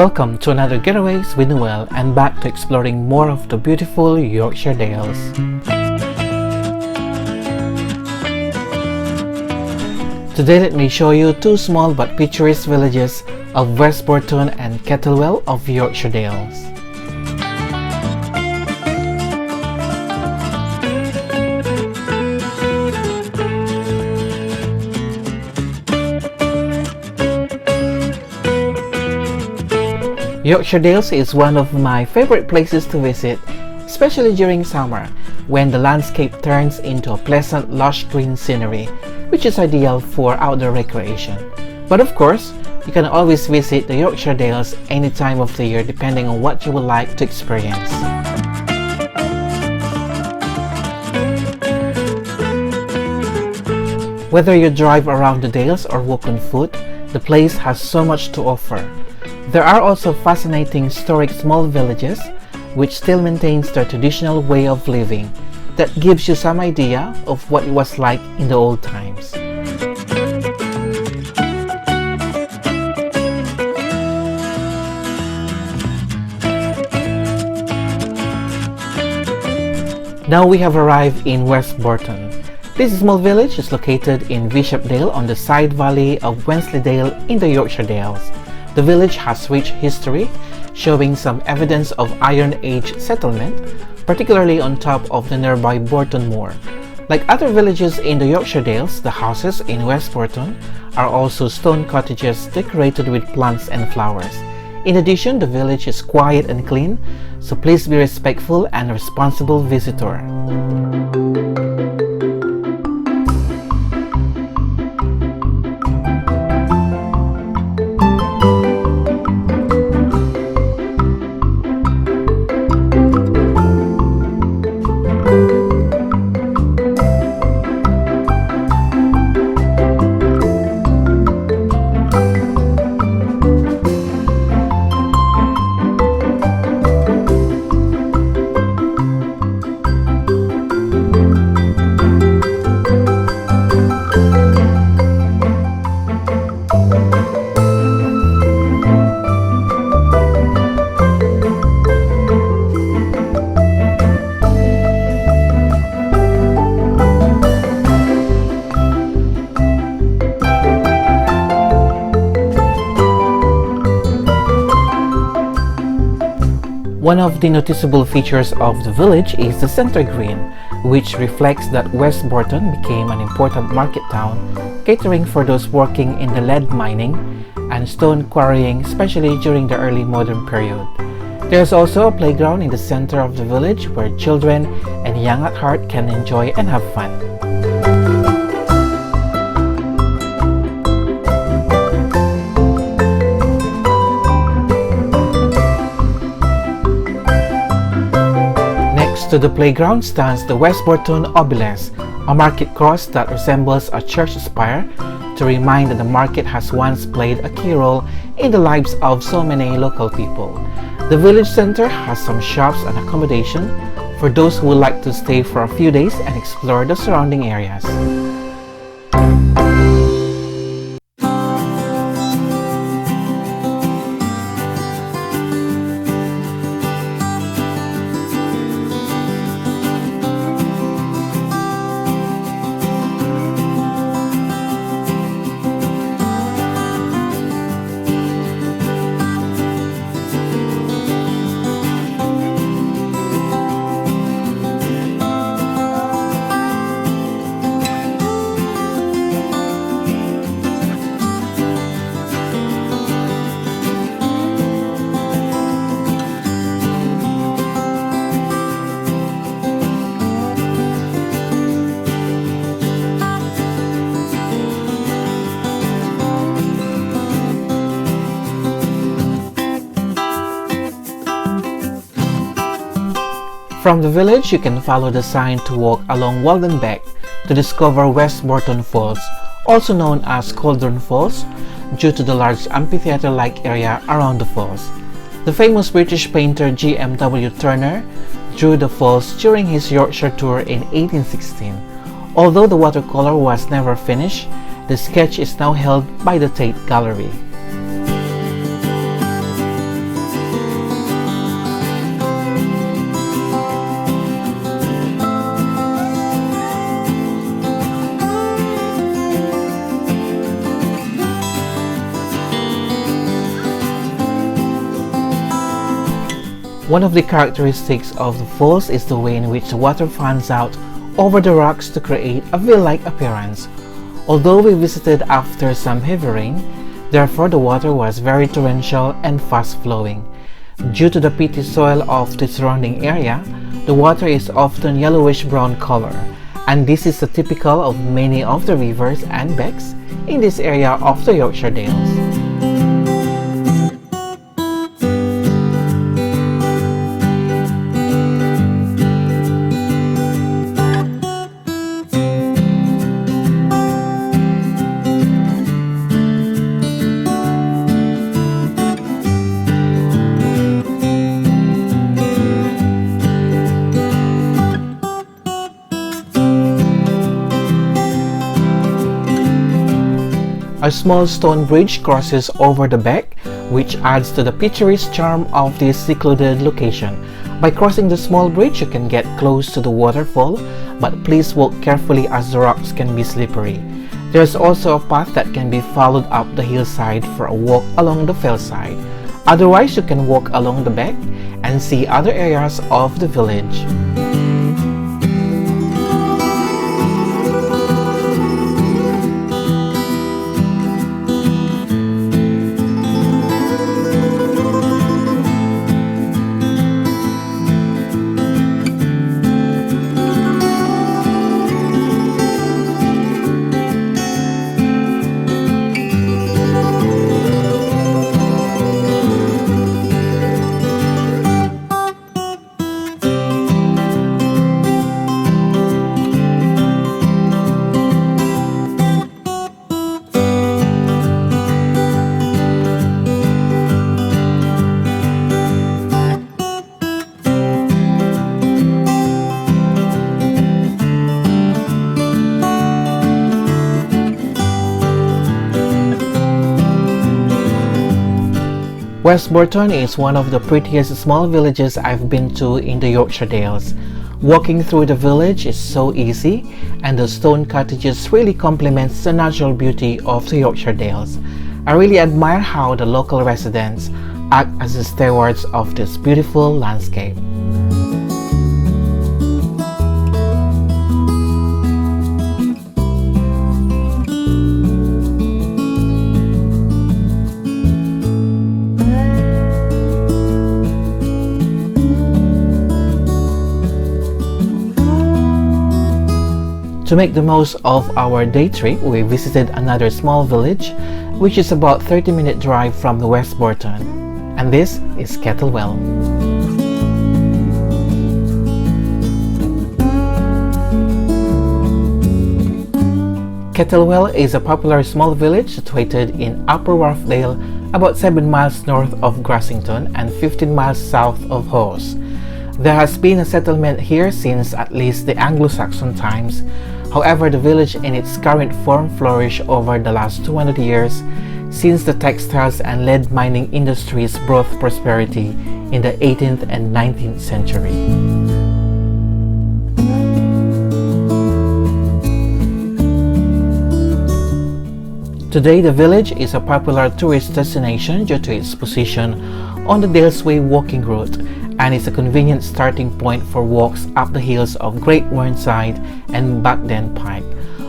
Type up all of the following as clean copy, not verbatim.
Welcome to another Getaways with Noel and back to exploring more of the beautiful Yorkshire Dales. Today let me show you two small but picturesque villages of West Burton and Kettlewell of Yorkshire Dales. Yorkshire Dales is one of my favorite places to visit, especially during summer, when the landscape turns into a pleasant lush green scenery, which is ideal for outdoor recreation. But of course, you can always visit the Yorkshire Dales any time of the year depending on what you would like to experience. Whether you drive around the Dales or walk on foot, the place has so much to offer. There are also fascinating historic small villages which still maintains their traditional way of living that gives you some idea of what it was like in the old times. Now we have arrived in West Burton. This small village is located in Bishopdale on the side valley of Wensleydale in the Yorkshire Dales. The village has rich history, showing some evidence of Iron Age settlement, particularly on top of the nearby Burton Moor. Like other villages in the Yorkshire Dales, the houses in West Burton are also stone cottages decorated with plants and flowers. In addition, the village is quiet and clean, so please be respectful and responsible visitor. One of the noticeable features of the village is the center green, which reflects that West Burton became an important market town, catering for those working in the lead mining and stone quarrying, especially during the early modern period. There is also a playground in the center of the village where children and young at heart can enjoy and have fun. To the playground stands the West Burton Obelisk, a market cross that resembles a church spire to remind that the market has once played a key role in the lives of so many local people. The village center has some shops and accommodation for those who would like to stay for a few days and explore the surrounding areas. From the village, you can follow the sign to walk along Walden Beck to discover West Burton Falls, also known as Cauldron Falls, due to the large amphitheatre-like area around the falls. The famous British painter J.M.W Turner drew the falls during his Yorkshire tour in 1816. Although the watercolour was never finished, the sketch is now held by the Tate Gallery. One of the characteristics of the falls is the way in which the water fans out over the rocks to create a vale-like appearance. Although we visited after some heavy rain, therefore the water was very torrential and fast-flowing. Due to the peaty soil of the surrounding area, the water is often yellowish-brown color, and this is typical of many of the rivers and becks in this area of the Yorkshire Dales. A small stone bridge crosses over the beck, which adds to the picturesque charm of this secluded location. By crossing the small bridge, you can get close to the waterfall, but please walk carefully as the rocks can be slippery. There's also a path that can be followed up the hillside for a walk along the fellside. Otherwise, you can walk along the beck and see other areas of the village. West Burton is one of the prettiest small villages I've been to in the Yorkshire Dales. Walking through the village is so easy, and the stone cottages really complements the natural beauty of the Yorkshire Dales. I really admire how the local residents act as the stewards of this beautiful landscape. To make the most of our day trip, we visited another small village, which is about 30-minute drive from the West Burton, and this is Kettlewell. Kettlewell is a popular small village situated in Upper Wharfdale, about 7 miles north of Grassington and 15 miles south of Hawes. There has been a settlement here since at least the Anglo-Saxon times. However, the village in its current form flourished over the last 200 years since the textiles and lead mining industries brought prosperity in the 18th and 19th century. Today, the village is a popular tourist destination due to its position on the Dalesway walking route, and is a convenient starting point for walks up the hills of Great Whernside and Buckden Pike.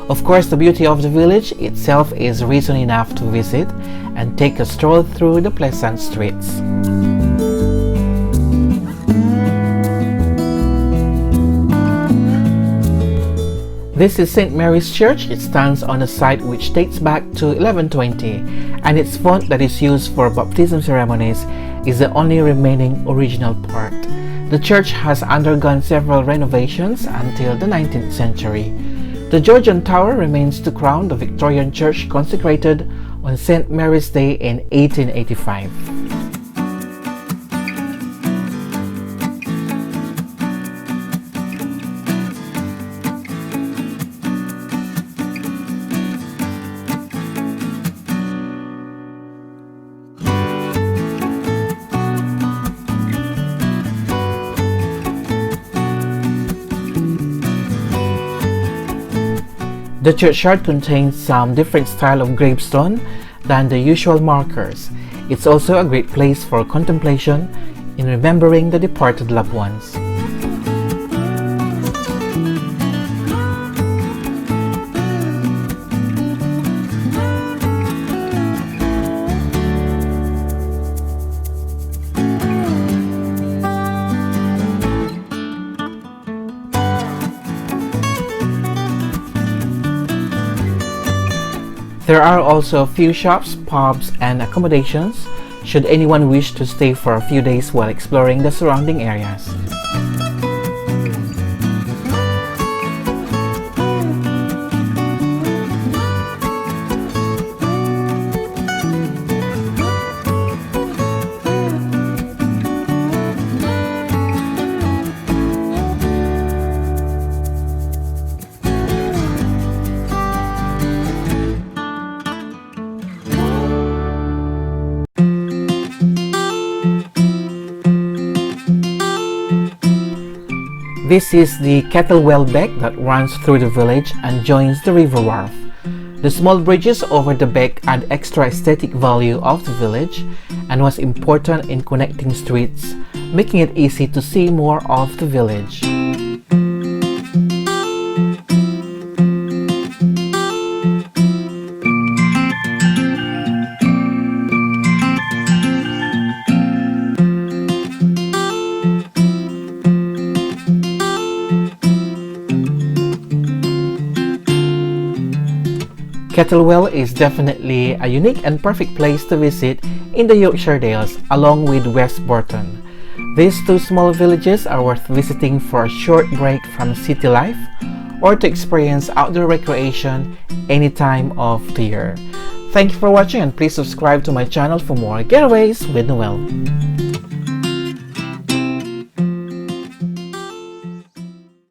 Of course, the beauty of the village itself is reason enough to visit and take a stroll through the pleasant streets. This is St. Mary's Church. It stands on a site which dates back to 1120, and its font that is used for baptism ceremonies is the only remaining original part. The church has undergone several renovations until the 19th century. The Georgian Tower remains to crown the Victorian church consecrated on St. Mary's Day in 1885. The churchyard contains some different style of gravestone than the usual markers. It's also a great place for contemplation in remembering the departed loved ones. There are also a few shops, pubs, and accommodations should anyone wish to stay for a few days while exploring the surrounding areas. This is the Kettlewell beck that runs through the village and joins the river wharf. The small bridges over the beck add extra aesthetic value of the village and was important in connecting streets, making it easy to see more of the village. Kettlewell is definitely a unique and perfect place to visit in the Yorkshire Dales along with West Burton. These two small villages are worth visiting for a short break from city life or to experience outdoor recreation any time of the year. Thank you for watching and please subscribe to my channel for more Getaways with Noel.